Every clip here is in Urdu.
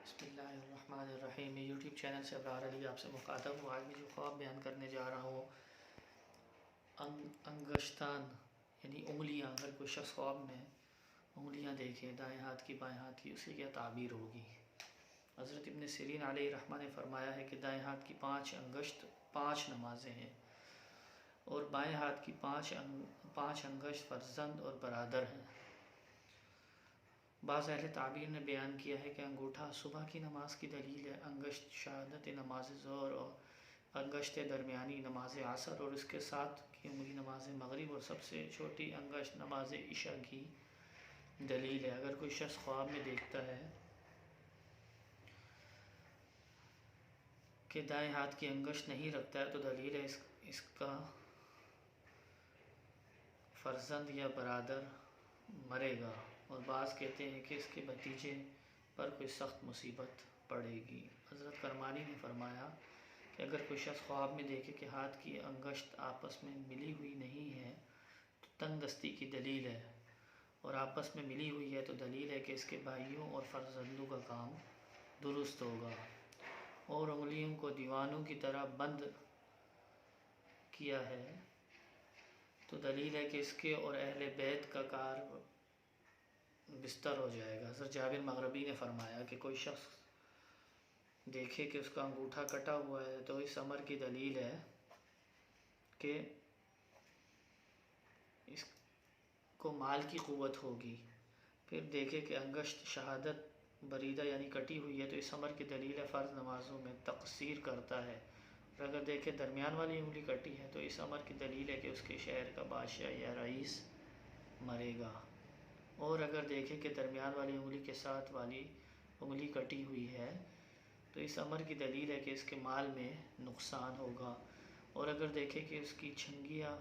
بسم اللہ الرحمن الرحیم. میں یوٹیوب چینل سے ابرار علی آپ سے مخاطب ہوں. آج میں جو خواب بیان کرنے جا رہا ہوں انگشتان یعنی انگلیاں. اگر کوئی شخص خواب میں انگلیاں دیکھے دائیں ہاتھ کی بائیں ہاتھ کی، اسے کیا تعبیر ہوگی؟ حضرت ابن سیرین علیہ الرحمہ نے فرمایا ہے کہ دائیں ہاتھ کی 5 انگشت 5 نمازیں ہیں، اور بائیں ہاتھ کی 5 انگشت فرزند اور برادر ہیں. بعض اہل تعبیر نے بیان کیا ہے کہ انگوٹھا صبح کی نماز کی دلیل ہے، انگشت شہادت نماز ظہر، اور انگشت درمیانی نماز عصر، اور اس کے ساتھ کی انگلی نماز مغرب، اور سب سے چھوٹی انگشت نماز عشاء کی دلیل ہے. اگر کوئی شخص خواب میں دیکھتا ہے کہ دائیں ہاتھ کی انگشت نہیں رکھتا ہے تو دلیل ہے اس کا فرزند یا برادر مرے گا، اور بعض کہتے ہیں کہ اس کے بھتیجے پر کوئی سخت مصیبت پڑے گی. حضرت کرمانی نے فرمایا کہ اگر کوئی شخص خواب میں دیکھے کہ ہاتھ کی انگشت آپس میں ملی ہوئی نہیں ہے تو تنگ دستی کی دلیل ہے، اور آپس میں ملی ہوئی ہے تو دلیل ہے کہ اس کے بھائیوں اور فرزندوں کا کام درست ہوگا. اور انگلیوں کو دیوانوں کی طرح بند کیا ہے تو دلیل ہے کہ اس کے اور اہل بیت کا کار بستر ہو جائے گا. حضرت جابر مغربی نے فرمایا کہ کوئی شخص دیکھے کہ اس کا انگوٹھا کٹا ہوا ہے تو اس امر کی دلیل ہے کہ اس کو مال کی قوت ہوگی. پھر دیکھے کہ انگشت شہادت بریدہ یعنی کٹی ہوئی ہے تو اس امر کی دلیل ہے فرض نمازوں میں تقصیر کرتا ہے. اور اگر دیکھے درمیان والی انگلی کٹی ہے تو اس امر کی دلیل ہے کہ اس کے شہر کا بادشاہ یا رئیس مرے گا. اور اگر دیکھے کہ درمیان والی انگلی کے ساتھ والی انگلی کٹی ہوئی ہے تو اس امر کی دلیل ہے کہ اس کے مال میں نقصان ہوگا. اور اگر دیکھے کہ اس کی چھنگیاں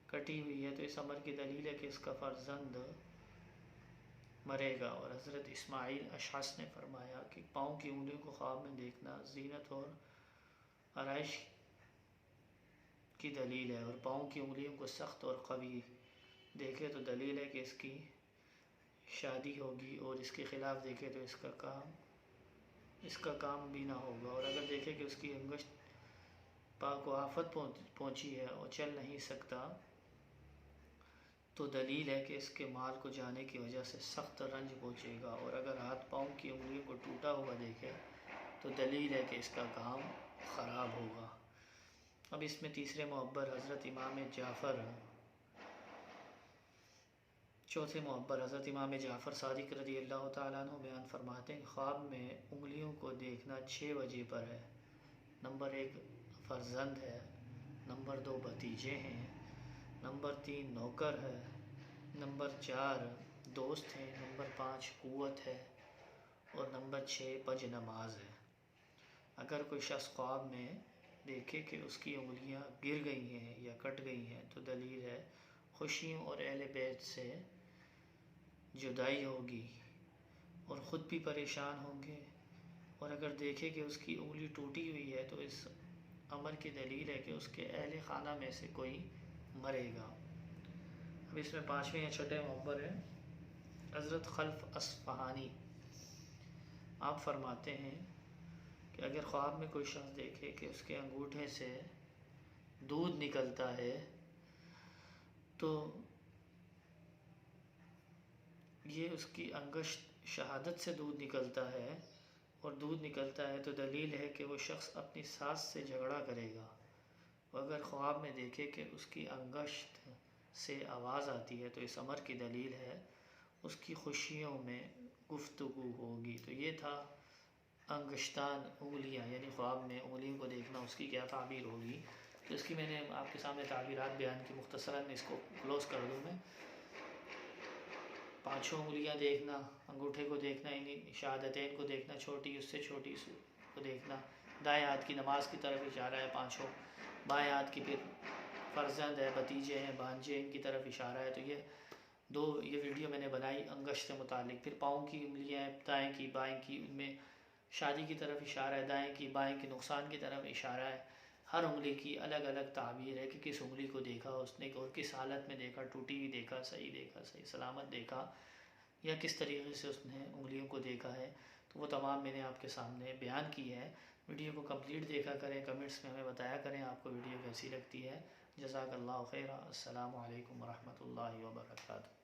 کٹی ہوئی ہے تو اس امر کی دلیل ہے کہ اس کا فرزند مرے گا. اور حضرت اسماعیل اشعث نے فرمایا کہ پاؤں کی انگلیوں کو خواب میں دیکھنا زینت اور آرائش کی دلیل ہے، اور پاؤں کی انگلیوں کو سخت اور قوی دیکھے تو دلیل ہے کہ اس کی شادی ہوگی، اور اس کے خلاف دیکھے تو اس کا کام بھی نہ ہوگا. اور اگر دیکھے کہ اس کی انگشت پاک و آفت پہنچی ہے اور چل نہیں سکتا تو دلیل ہے کہ اس کے مال کو جانے کی وجہ سے سخت رنج پہنچے گا. اور اگر ہاتھ پاؤں کی انگلیوں کو ٹوٹا ہوا دیکھے تو دلیل ہے کہ اس کا کام خراب ہوگا. اب اس میں تیسرے معبر حضرت امام جعفر چوتھے معبر حضرت امام جعفر صادق رضی اللہ تعالیٰ عنہ بیان فرماتے ہیں خواب میں انگلیوں کو دیکھنا 6 وجہ پر ہے. نمبر 1 فرزند ہے، نمبر 2 بھتیجے ہیں، نمبر 3 نوکر ہے، نمبر 4 دوست ہیں، نمبر 5 قوت ہے، اور نمبر 6 پج نماز ہے. اگر کوئی شخص خواب میں دیکھے کہ اس کی انگلیاں گر گئی ہیں یا کٹ گئی ہیں تو دلیل ہے خوشیوں اور اہل بیت سے جدائی ہوگی اور خود بھی پریشان ہوں گے. اور اگر دیکھے کہ اس کی انگلی ٹوٹی ہوئی ہے تو اس امر کی دلیل ہے کہ اس کے اہل خانہ میں سے کوئی مرے گا. اب اس میں 5ویں یا چھٹے معبر ہے حضرت خلف اصفہانی. آپ فرماتے ہیں کہ اگر خواب میں کوئی شخص دیکھے کہ اس کے انگوٹھے سے دودھ نکلتا ہے تو یہ اس کی انگشت شہادت سے دودھ نکلتا ہے، اور دودھ نکلتا ہے تو دلیل ہے کہ وہ شخص اپنی ساس سے جھگڑا کرے گا. اگر خواب میں دیکھے کہ اس کی انگشت سے آواز آتی ہے تو اس امر کی دلیل ہے اس کی خوشیوں میں گفتگو ہوگی. تو یہ تھا انگشتان انگلیاں، یعنی خواب میں انگلیوں کو دیکھنا اس کی کیا تعبیر ہوگی. تو اس کی میں نے آپ کے سامنے تعبیرات بیان کی. مختصراً اس کو کلوز کر دوں میں. 5 انگلیاں دیکھنا، انگوٹھے کو دیکھنا، یعنی شہادتین کو دیکھنا، چھوٹی اس سے چھوٹی کو دیکھنا، دائیں ہاتھ کی نماز کی طرف اشارہ ہے 5، بائیں ہاتھ کی پھر فرزند ہے، بھتیجے ہیں، بھانجے، ان کی طرف اشارہ ہے. تو یہ ویڈیو میں نے بنائی انگشت سے متعلق. پھر پاؤں کی انگلیاں دائیں کی بائیں کی، ان میں شادی کی طرف اشارہ ہے، دائیں کی بائیں کی نقصان کی طرف اشارہ ہے. ہر انگلی کی الگ الگ تعبیر ہے کہ کس انگلی کو دیکھا اس نے اور کس حالت میں دیکھا، ٹوٹی ہوئی دیکھا، صحیح سلامت دیکھا، یا کس طریقے سے اس نے انگلیوں کو دیکھا ہے. تو وہ تمام میں نے آپ کے سامنے بیان کی ہے۔ ویڈیو کو کمپلیٹ دیکھا کریں، کمنٹس میں ہمیں بتایا کریں آپ کو ویڈیو کیسی لگتی ہے۔ جزاک اللہ خیرہ۔ السلام علیکم ورحمۃ اللہ وبرکاتہ۔